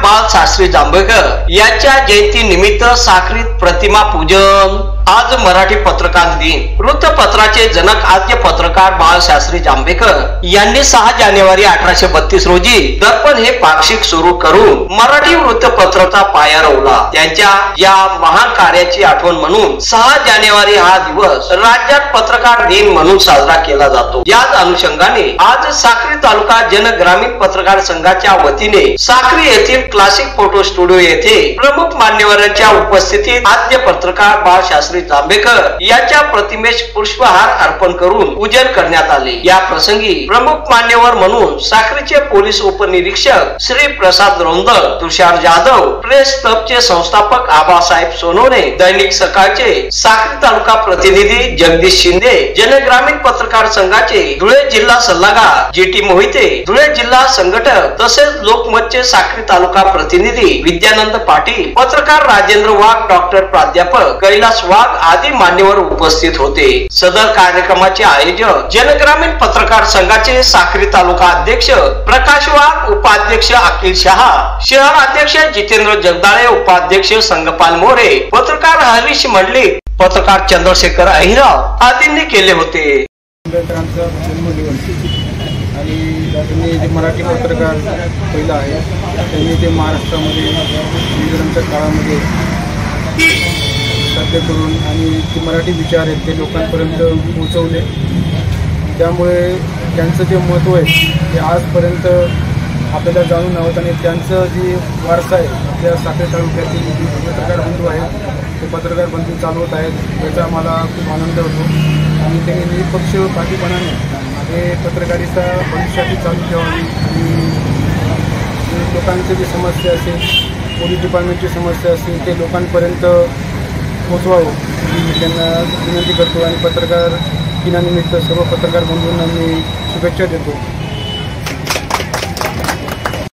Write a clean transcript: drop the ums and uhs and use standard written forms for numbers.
बाळशास्त्री जांभेकर यांच्या जयंती निमित्त साक्रीत प्रतिमा पूजन। आज मराठी पत्रकार दिन। वृत्तपत्राचे जनक आद्य पत्रकार बाळशास्त्री जांभेकर यांनी 6 जानेवारी 1832 रोजी दर्पण हे पाक्षिक सुरू करून मराठी वृत्तपत्राचा पाया रोवला। त्यांच्या या महान कार्याची आठवण म्हणून 6 जानेवारी हा दिवस राज्यात पत्रकार दिन म्हणून साजरा केला जातो। याच अनुषंगाने आज साक्री तालुका जन ग्रामीण पत्रकार संघाच्या वतीने साक्री येथील क्लासिक फोटो स्टुडिओ येथे प्रमुख मान्यवरांच्या उपस्थितीत आद्य पत्रकार बाळशास्त्री जांभेकर यांच्या प्रतिमेस पुष्पहार अर्पण करून पूजन करण्यात आले। या प्रसंगी प्रमुख मान्यवर म्हणून साक्रीचे पोलीस उपनिरीक्षक श्री प्रसाद रोंदळ, तुषार जाधव, प्रेस क्लबचे संस्थापक आबासाहेब सोनवणे, दैनिक सकाळचे साक्री तालुका प्रतिनिधी जगदीश शिंदे, जनग्रामीण पत्रकार संघाचे धुळे जिल्हा सल्लागार जीटी मोहिते, धुळे जिल्हा संघटक तसेच लोकमतचे साक्री तालुका प्रतिनिधी विद्यानंद पाटील, पत्रकार राजेंद्र वाघ, डॉक्टर प्राध्यापक कैलास वाघ आदी मान्यवर उपस्थित होते। सदर कार्यक्रमाचे आयोजक जनग्रामीण पत्रकार संघाचे साक्री तालुका अध्यक्ष प्रकाश वाघ, उपाध्यक्ष अखिल शहा, शहर अध्यक्ष जितेंद्र जगदाळे, उपाध्यक्ष संगपाल मोरे, पत्रकार हरीश मंडलिक, पत्रकार चंद्रशेखर अहिराव आदींनी केले होते। आणि मराठी पत्रकार पहिला आहे, त्यांनी ते महाराष्ट्रामध्ये इंग्रजांच्या काळामध्ये साध्य करून आणि ते मराठी विचार आहेत ते लोकांपर्यंत पोहोचवले। त्यामुळे त्यांचं जे महत्त्व आहे ते आजपर्यंत आपल्याला जाणून आहोत आणि त्यांचं जे वारसा आहे आपल्या साक्री तालुक्यातील पत्रकार बंधू आहेत ते पत्रकार बंधू चालवत आहेत, याचा मला खूप आनंद होतो। आणि त्यांनी निष्पक्ष पाठीपणाने हे पत्रकारिता भविष्यात चालू ठेवावी आणि लोकांची जी समस्या असेल, पोलीस डिपार्टमेंटची समस्या असेल ते लोकांपर्यंत पोचवावं मी त्यांना विनंती करतो। आणि पत्रकार दिनानिमित्त सर्व पत्रकार बंधूंना मी शुभेच्छा देतो।